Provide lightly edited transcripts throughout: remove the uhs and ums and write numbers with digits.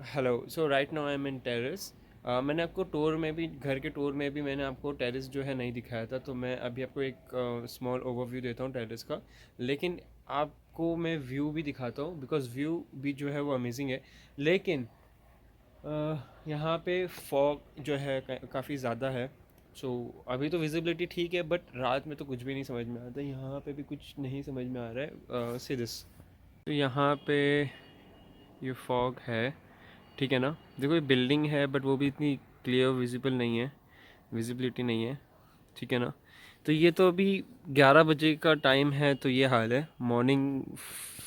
Hello. So right now I am in terrace. मैंने आपको tour में भी, घर के टूर में भी मैंने आपको टेरेस जो है नहीं दिखाया था, तो मैं अभी आपको एक स्मॉल ओवरव्यू देता हूँ टेरेस का। लेकिन आपको मैं व्यू भी दिखाता हूँ, बिकॉज व्यू भी जो है वो अमेजिंग है। लेकिन यहाँ पे फॉग जो है काफ़ी ज़्यादा है। सो अभी तो विजिबिलिटी ठीक है, बट रात में तो कुछ भी नहीं समझ में आता। यहाँ पे भी कुछ नहीं समझ में आ रहा है। See this. तो यहाँ पे ये फॉग है, ठीक है ना। देखो ये बिल्डिंग है, बट वो भी इतनी क्लियर विजिबल नहीं है, विजिबिलिटी नहीं है, ठीक है ना। तो ये तो अभी 11 बजे का टाइम है, तो ये हाल है। मॉर्निंग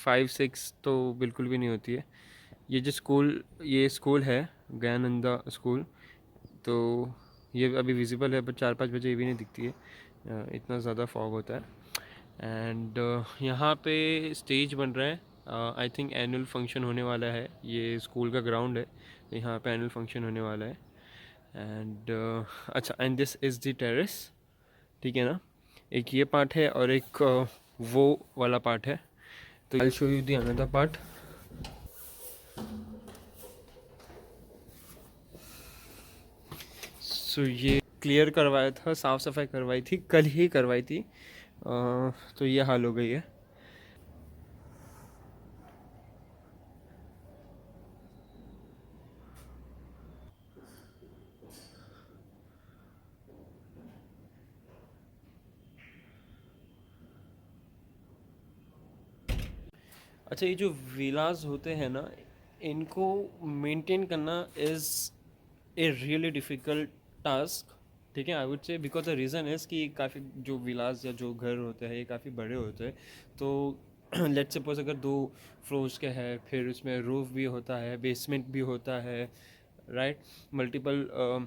5-6 तो बिल्कुल भी नहीं होती है। ये स्कूल है, गयानंदा स्कूल। तो ये अभी विजिबल है, बट 4-5 बजे ये भी नहीं दिखती है। इतना ज़्यादा फॉग होता है। एंड यहाँ पे स्टेज बन रहा है। आई थिंक एनुअल फंक्शन होने वाला है। ये स्कूल का ग्राउंड है, यहाँ पे एनुअल फंक्शन होने वाला है। एंड अच्छा, and this is the terrace, ठीक है ना। एक ये पार्ट है और एक वो वाला पार्ट है। तो I show you the another part. So ये क्लियर करवाया था, साफ़ सफाई करवाई थी, कल ही करवाई थी। तो ये हाल हो गई है। अच्छा, ये जो विलास होते हैं ना, इनको मेंटेन करना is a really difficult task, ठीक है। I would say because the reason is कि काफ़ी जो विलास या जो घर होते हैं ये काफ़ी बड़े होते हैं। तो लेट्स सपोज अगर 2 फ्लोर्स के है, फिर उसमें रूफ भी होता है, बेसमेंट भी होता है, राइट। मल्टीपल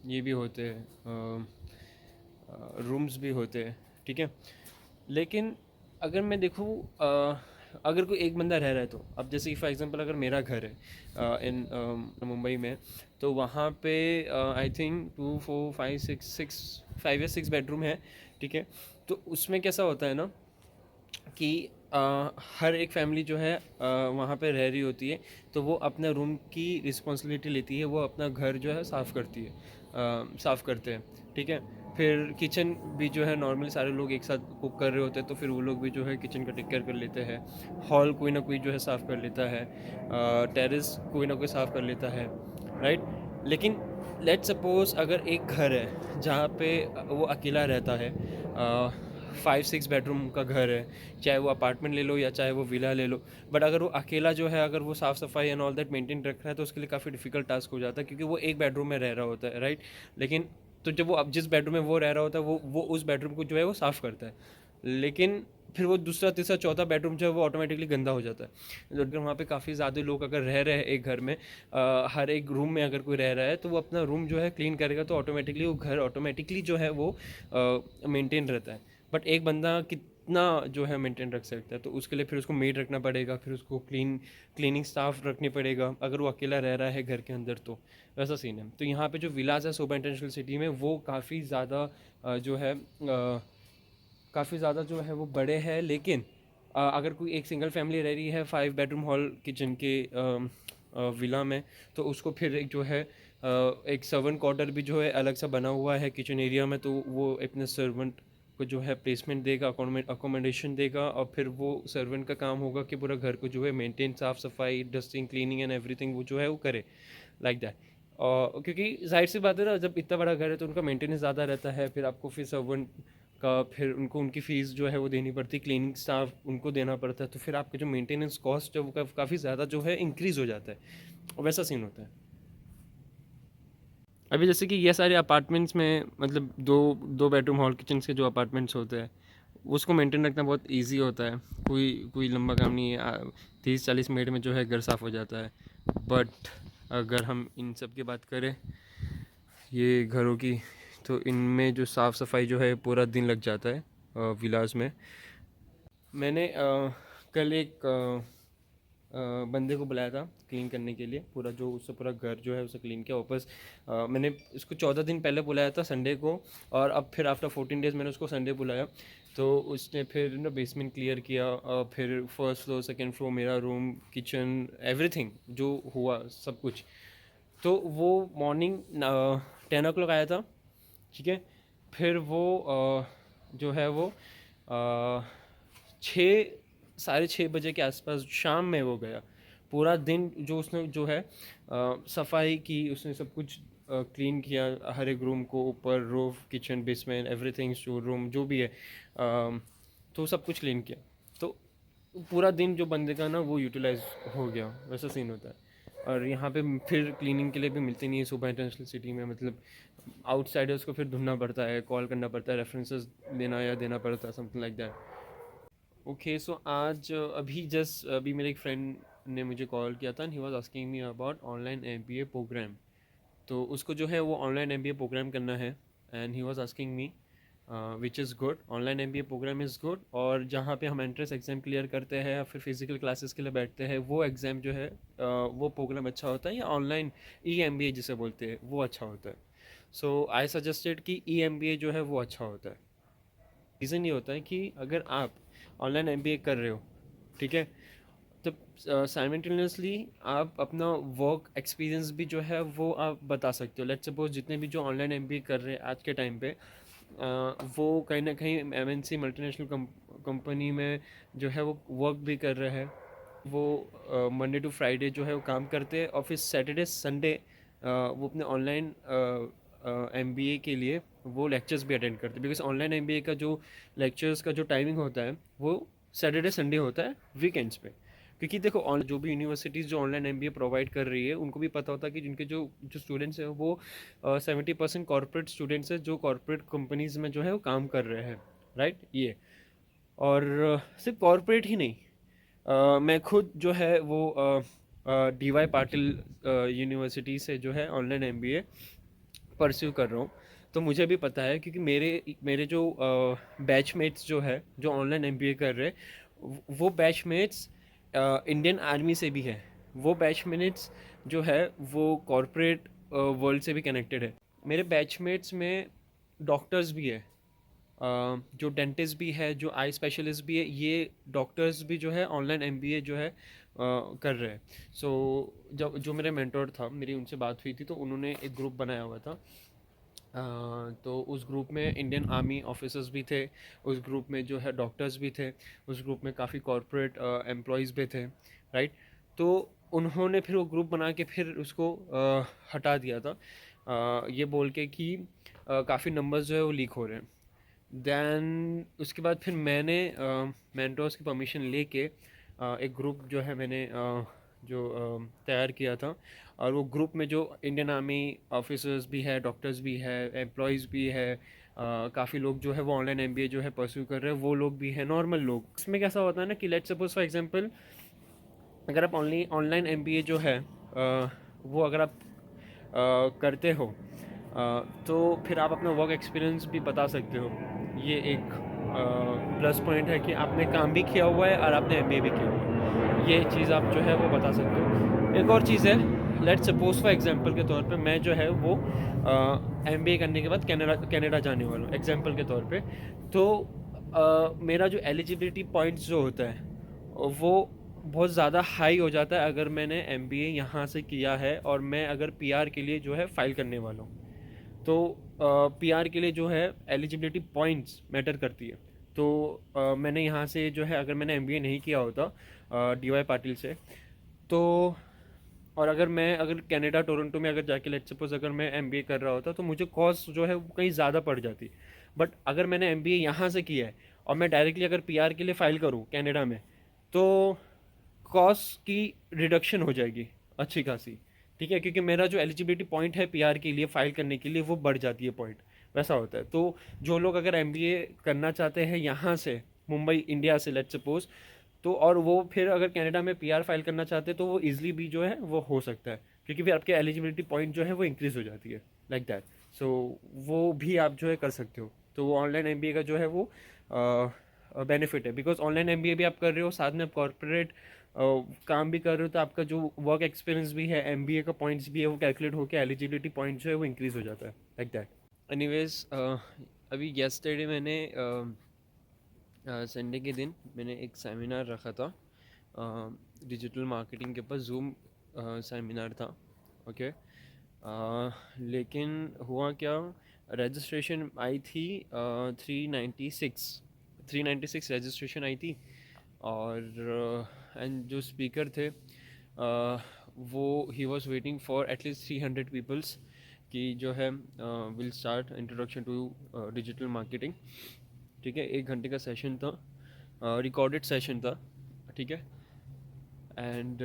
ये भी होते हैं, रूम्स भी होते हैं, ठीक है। लेकिन अगर मैं देखूँ, अगर कोई एक बंदा रह रहा है, तो अब जैसे कि फॉर एग्जांपल अगर मेरा घर है इन मुंबई में, तो वहाँ पे आई थिंक 2 4 5 6 5 या 6 बेडरूम है, ठीक है। तो उसमें कैसा होता है ना कि हर एक फैमिली जो है वहाँ पे रह रही होती है, तो वो अपना रूम की रिस्पॉन्सिबिलिटी लेती है, वो अपना घर जो है साफ़ करती है, साफ़ करते हैं, ठीक है। फिर किचन भी जो है नॉर्मली सारे लोग एक साथ कुक कर रहे होते हैं, तो फिर वो लोग भी जो है किचन का टेक केयर कर लेते हैं। हॉल कोई ना कोई जो है साफ़ कर लेता है, टेरेस कोई ना कोई साफ़ कर लेता है, राइट। लेकिन लेट सपोज अगर एक घर है जहाँ पे वो अकेला रहता है, 5-6 बेडरूम का घर है, चाहे वो अपार्टमेंट ले लो या चाहे वो विला ले लो। बट अगर वो अकेला जो है, अगर वो साफ़ सफाई एंड ऑल दैट मेंटेन रख रहा है, तो उसके लिए काफ़ी डिफिकल्ट टास्क हो जाता है, क्योंकि वो एक बेडरूम में रह रहा होता है, राइट। लेकिन तो जब वो अब जिस बेडरूम में वो रह रहा होता है, वो उस बेडरूम को जो है वो साफ़ करता है। लेकिन फिर वो दूसरा तीसरा चौथा बेडरूम जो है वो ऑटोमेटिकली गंदा हो जाता है। अगर वहाँ पे काफ़ी ज़्यादा लोग अगर रह रहे हैं एक घर में, हर एक रूम में अगर कोई रह रहा है, तो वो अपना रूम जो है क्लीन करेगा, तो ऑटोमेटिकली वो घर ऑटोमेटिकली जो है वो मेंटेन रहता है। बट एक बंदा कितना जो है मेंटेन रख सकता है, तो उसके लिए फिर उसको मेड रखना पड़ेगा, फिर उसको क्लीनिंग स्टाफ रखनी पड़ेगा, अगर वो अकेला रह रहा है घर के अंदर, तो वैसा सीन है। तो यहाँ पे जो विलाज है सुपर इंटेंशनल सिटी में, वो काफ़ी ज़्यादा जो है काफ़ी ज़्यादा जो है वो बड़े हैं। लेकिन अगर कोई एक सिंगल फैमिली रह रही है 5 बेडरूम हॉल किचन के विला में, तो उसको फिर एक जो है एक सर्वेंट क्वार्टर भी जो है अलग सा बना हुआ है किचन एरिया में, तो वो अपने सर्वेंट को जो है प्लेसमेंट देगा, अकोमोडेशन देगा, और फिर वो सर्वेंट का काम होगा कि पूरा घर को जो है मेंटेन, साफ़ सफाई, डस्टिंग, क्लीनिंग एंड एवरीथिंग वो जो है वो करे, लाइक दैट। और क्योंकि जाहिर सी बात है ना, जब इतना बड़ा घर है तो उनका मेंटेनेंस ज़्यादा रहता है, फिर आपको फिर सर्वेंट का, फिर उनको उनकी फ़ीस जो है वो देनी पड़ती है, क्लीनिंग स्टाफ उनको देना पड़ता है, तो फिर आपके जो मेंटेनेंस कॉस्ट है वो काफ़ी ज़्यादा जो है इंक्रीज़ हो जाता है, वैसा सीन होता है। अभी जैसे कि ये सारे अपार्टमेंट्स में, मतलब दो दो बेडरूम हॉल किचन के जो अपार्टमेंट्स होते हैं, उसको मेंटेन रखना बहुत इजी होता है। कोई कोई लंबा काम नहीं है, 30-40 मिनट में जो है घर साफ़ हो जाता है। बट अगर हम इन सब की बात करें, ये घरों की, तो इनमें जो साफ़ सफाई जो है पूरा दिन लग जाता है विलास में। मैंने कल एक बंदे को बुलाया था क्लीन करने के लिए, पूरा जो उससे पूरा घर जो है उसे क्लीन किया वापस। मैंने इसको 14 दिन पहले बुलाया था संडे को, और अब फिर आफ्टर 14 डेज़ मैंने उसको संडे बुलाया। तो उसने फिर ना बेसमेंट क्लियर किया, फिर फर्स्ट फ्लोर सेकंड फ्लोर, मेरा रूम, किचन, एवरीथिंग जो हुआ सब कुछ। तो वो मॉर्निंग 10 o'clock आया था, ठीक है। फिर वो जो है वो 6, 6:30 बजे के आसपास शाम में वो गया। पूरा दिन जो उसने जो है सफाई की, उसने सब कुछ क्लीन किया, हर एक रूम को, ऊपर roof, kitchen, basement, everything, store room जो भी है, तो सब कुछ क्लीन किया। तो पूरा दिन जो बंदे का ना वो यूटिलाइज हो गया, वैसा सीन होता है। और यहाँ पे फिर क्लीनिंग के लिए भी मिलती नहीं है सुबह इंटरनेशनल सिटी में, मतलब आउटसाइडर्स को फिर ढूंढना पड़ता है, कॉल करना पड़ता है, रेफरेंसेस देना या देना पड़ता है, समथिंग लाइक दैट। ओके, सो आज अभी जस्ट अभी मेरे एक फ्रेंड ने मुझे कॉल किया था, and he was asking me about online MBA programme. तो उसको जो है वो ऑनलाइन एमबीए प्रोग्राम करना है, and he was asking me which is good, online MBA programme is good, और जहाँ पे हम एंट्रेंस एग्ज़ाम क्लियर करते हैं या फिर फिजिकल क्लासेस के लिए बैठते हैं, वो एग्ज़ाम जो है वो प्रोग्राम अच्छा होता है, या ऑनलाइन ई एम बी ए जिसे बोलते हैं वो अच्छा होता है। सो आई सजेस्टेड कि ई एम बी ए जो है वो अच्छा होता है। रीज़न ये होता है कि अगर आप ऑनलाइन एमबीए कर रहे हो, ठीक है, तो साइमल्टेनियसली आप अपना वर्क एक्सपीरियंस भी जो है वो आप बता सकते हो। लेट्स सपोज जितने भी जो ऑनलाइन एमबीए कर रहे हैं आज के टाइम पे, वो कहीं ना कहीं एमएनसी मल्टीनेशनल कंपनी में जो है वो वर्क भी कर रहे हैं। वो मंडे टू फ्राइडे जो है वो काम करते हैं, और फिर सैटरडे संडे वो अपने ऑनलाइन एमबीए के लिए वो लेक्चर्स भी अटेंड करते हैं, बिकॉज ऑनलाइन एमबीए का जो लेक्चर्स का जो टाइमिंग होता है वो सैटरडे संडे होता है, वीकेंड्स पे। क्योंकि देखो जो भी यूनिवर्सिटीज़ जो ऑनलाइन एमबीए प्रोवाइड कर रही है, उनको भी पता होता है कि जिनके जो जो स्टूडेंट्स हैं वो 70% कॉर्पोरेट स्टूडेंट्स हैं, जो कॉर्पोरेट कंपनीज में जो है वो काम कर रहे हैं, राइट। ये और सिर्फ कॉर्पोरेट ही नहीं, मैं खुद जो है वो डी वाई पाटिल यूनिवर्सिटी से जो है ऑनलाइन एमबीए परस्यू कर रहा हूँ। तो मुझे भी पता है, क्योंकि मेरे मेरे जो बैचमेट्स जो है जो ऑनलाइन एमबीए कर रहे हैं, वो बैचमेट्स इंडियन आर्मी से भी है, वो बैचमेट्स जो है वो कॉरपोरेट वर्ल्ड से भी कनेक्टेड है। मेरे बैचमेट्स में डॉक्टर्स भी है, जो डेंटिस्ट भी है, जो आई स्पेशलिस्ट भी है, ये डॉक्टर्स भी जो है ऑनलाइन एमबीए जो है कर रहे हैं। सो जब जो मेरे मेंटोर था, मेरी उनसे बात हुई थी, तो उन्होंने एक ग्रुप बनाया हुआ था। तो उस ग्रुप में इंडियन आर्मी ऑफिसर्स भी थे, उस ग्रुप में जो है डॉक्टर्स भी थे, उस ग्रुप में काफ़ी कॉरपोरेट एम्प्लॉयज़ भी थे, राइट। तो उन्होंने फिर वो ग्रुप बना के फिर उसको हटा दिया था, ये बोल के कि काफ़ी नंबर्स जो है वो लीक हो रहे हैं। देन उसके बाद फिर मैंने मेंटोर्स की परमिशन लेके एक ग्रुप जो है मैंने जो तैयार किया था, और वो ग्रुप में जो इंडियन आर्मी ऑफिसर्स भी है, डॉक्टर्स भी है, एम्प्लॉयज़ भी है, काफ़ी लोग जो है वो ऑनलाइन एमबीए जो है परस्यू कर रहे हैं, वो लोग भी हैं, नॉर्मल लोग। इसमें कैसा होता है ना कि लेट्स सपोज फॉर एग्जांपल, अगर आप ऑनलाइन एमबीए जो है वो अगर आप करते हो, तो फिर आप अपना वर्क एक्सपीरियंस भी बता सकते हो। ये एक प्लस पॉइंट है कि आपने काम भी किया हुआ है और आपने एमबीए भी किया हुआ है, ये चीज़ आप जो है वो बता सकते हो। एक और चीज़ है, लेट्स सपोज फॉर एग्जांपल के तौर पे मैं जो है वो एमबीए करने के बाद कनाडा कनाडा जाने वाला हूँ एग्जांपल के तौर पे। तो मेरा जो एलिजिबिलिटी पॉइंट्स जो होता है वो बहुत ज़्यादा हाई हो जाता है अगर मैंने एमबीए यहाँ से किया है, और मैं अगर पीआर के लिए जो है फ़ाइल करने वाला हूँ। तो पीआर के लिए जो है एलिजिबिलिटी पॉइंट्स मैटर करती है। तो मैंने यहाँ से जो है अगर मैंने एमबीए नहीं किया होता डीवाई पाटिल से, तो और अगर कनाडा टोरंटो में अगर जाके लेट्स सपोज अगर मैं एमबीए कर रहा होता, तो मुझे कॉस्ट जो है वो कहीं ज़्यादा पड़ जाती। बट अगर मैंने एमबीए यहाँ से किया है और मैं डायरेक्टली अगर पीआर के लिए फ़ाइल करूँ कनाडा में, तो कॉस्ट की रिडक्शन हो जाएगी अच्छी खासी, ठीक है, क्योंकि मेरा जो एलिजिबिलिटी पॉइंट है पीआर के लिए फ़ाइल करने के लिए वो बढ़ जाती है पॉइंट, वैसा होता है। तो जो लोग अगर एमबीए करना चाहते हैं यहाँ से, मुंबई इंडिया से लेट्स सपोज, तो और वो फिर अगर कनाडा में पीआर फाइल करना चाहते हैं, तो वो इजीली भी जो है वो हो सकता है, क्योंकि फिर आपके एलिजिबिलिटी पॉइंट जो है वो इंक्रीज़ हो जाती है, लाइक दैट। सो वो भी आप जो है कर सकते हो। तो वो ऑनलाइन एमबीए का जो है वो बेनिफिट है, बिकॉज ऑनलाइन एमबीए भी आप कर रहे हो, साथ में आप कॉर्पोरेट काम भी कर रहे हो तो आपका जो वर्क एक्सपीरियंस भी है, एमबीए का पॉइंट्स भी है, वो कैलकुलेट होकर एलिजिबिलिटी पॉइंट जो है वो इंक्रीज़ हो जाता है, लाइक दैट। एनीवेज, अभी येस्टरडे मैंने संडे के दिन मैंने एक सेमिनार रखा था, डिजिटल मार्केटिंग के ऊपर, जूम सेमिनार था। ओके। लेकिन हुआ क्या, रजिस्ट्रेशन आई थी 396 रजिस्ट्रेशन आई थी। और एंड जो स्पीकर थे वो he was waiting for at least 300 peoples कि जो है will start introduction to digital marketing. ठीक है, 1 घंटे का सेशन था, रिकॉर्डेड सेशन था। ठीक है। एंड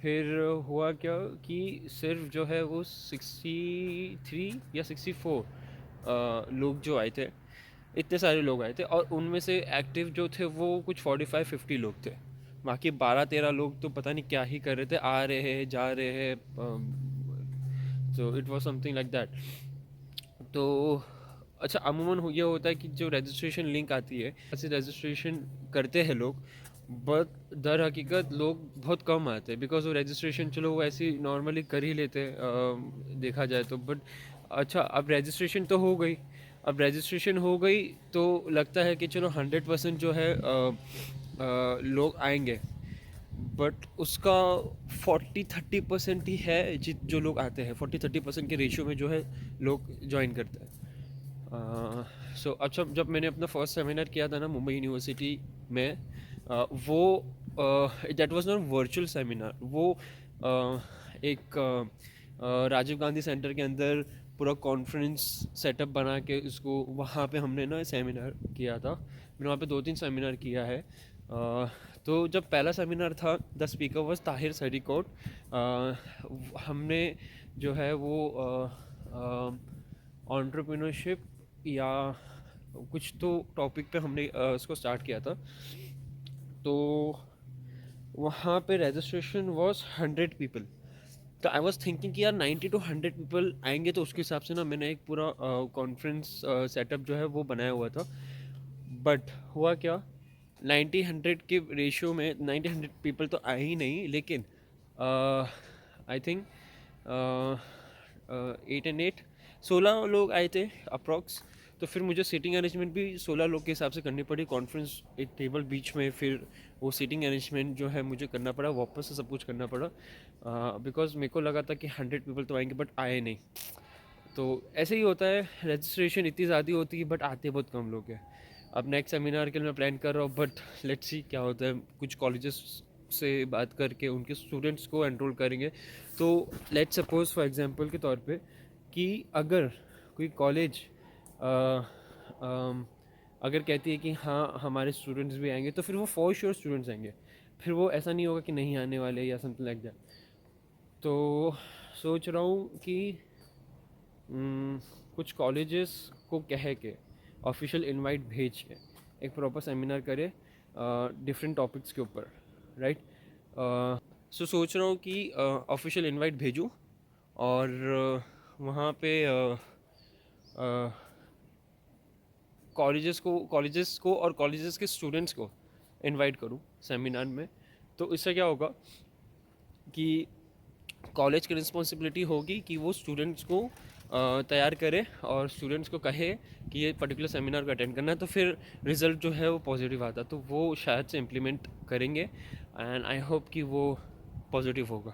फिर हुआ क्या कि सिर्फ जो है वो 63 या 64 लोग जो आए थे, इतने सारे लोग आए थे, और उनमें से एक्टिव जो थे वो कुछ 45-50 लोग थे। बाकी 12-13 लोग तो पता नहीं क्या ही कर रहे थे, आ रहे हैं जा रहे हैं। So it was something like that. तो अच्छा, अमूमन ये होता है कि जो रजिस्ट्रेशन लिंक आती है, ऐसे रजिस्ट्रेशन करते हैं लोग, बट दर हकीकत लोग बहुत कम आते हैं, बिकॉज वो रजिस्ट्रेशन चलो वो ऐसे नॉर्मली कर ही लेते हैं, देखा जाए तो। बट अच्छा, अब रजिस्ट्रेशन तो हो गई, अब रजिस्ट्रेशन हो गई तो लगता है कि चलो 100% जो है लोग आएंगे, बट उसका 40-30% ही है जो लोग आते हैं, 40-30% के रेशियो में जो है लोग ज्वाइन करते हैं। सो अच्छा, जब मैंने अपना फर्स्ट सेमिनार किया था ना मुंबई यूनिवर्सिटी में, वो that was not virtual seminar, वो एक राजीव गांधी सेंटर के अंदर पूरा कॉन्फ्रेंस सेटअप बना के उसको वहाँ पे हमने ना सेमिनार किया था। मैंने वहाँ पे 2-3 सेमिनार किया है। तो जब पहला सेमिनार था, the speaker was Tahir Sarikot. हमने जो है वो एंटरप्रेन्योरशिप या कुछ तो टॉपिक पे हमने इसको स्टार्ट किया था। तो वहाँ पे रजिस्ट्रेशन वाज 100 पीपल। तो आई वाज थिंकिंग कि यार 90 to 100 पीपल आएंगे, तो उसके हिसाब से ना मैंने एक पूरा कॉन्फ्रेंस सेटअप जो है वो बनाया हुआ था। बट हुआ क्या, 90-100 के रेशियो में 90-100 पीपल तो आए ही नहीं, लेकिन आई थिंक 8 and 8 16 लोग आए थे अप्रॉक्स। तो फिर मुझे सीटिंग अरेंजमेंट भी 16 लोग के हिसाब से करनी पड़ी, कॉन्फ्रेंस एक टेबल बीच में, फिर वो सीटिंग अरेंजमेंट जो है मुझे करना पड़ा, वापस से सब कुछ करना पड़ा, बिकॉज मेरे को लगा था कि 100 पीपल तो आएंगे, बट आए नहीं। तो ऐसे ही होता है, रजिस्ट्रेशन इतनी ज़्यादा होती है बट आते बहुत कम लोग हैं। अब नेक्स्ट सेमिनार के लिए मैं प्लान कर रहा हूँ, बट लेट्स सी क्या होता है। कुछ कॉलेजेस से बात करके उनके स्टूडेंट्स को एनरोल करेंगे। तो लेट्स सपोज फॉर एग्जांपल के तौर पे कि अगर कोई कॉलेज अगर कहती है कि हाँ हमारे स्टूडेंट्स भी आएंगे, तो फिर वो फॉर श्योर स्टूडेंट्स आएंगे, फिर वो ऐसा नहीं होगा कि नहीं आने वाले या समथिंग लाइक दैट। तो सोच रहा हूँ कि कुछ कॉलेजेस को कह के ऑफिशियल इनवाइट भेज के एक प्रॉपर सेमिनार करे डिफरेंट टॉपिक्स के ऊपर, राइट। सो सोच रहा हूँ कि ऑफिशियल इनवाइट भेजूँ, और वहाँ पे कॉलेजेस को और कॉलेजेस के स्टूडेंट्स को इनवाइट करूँ सेमिनार में। तो इससे क्या होगा कि कॉलेज की रिस्पॉन्सिबिलिटी होगी कि वो स्टूडेंट्स को तैयार करे और स्टूडेंट्स को कहे कि ये पर्टिकुलर सेमिनार को अटेंड करना है, तो फिर रिज़ल्ट जो है वो पॉजिटिव आता, तो वो शायद से इम्प्लीमेंट करेंगे, एंड आई होप कि वो पॉजिटिव होगा।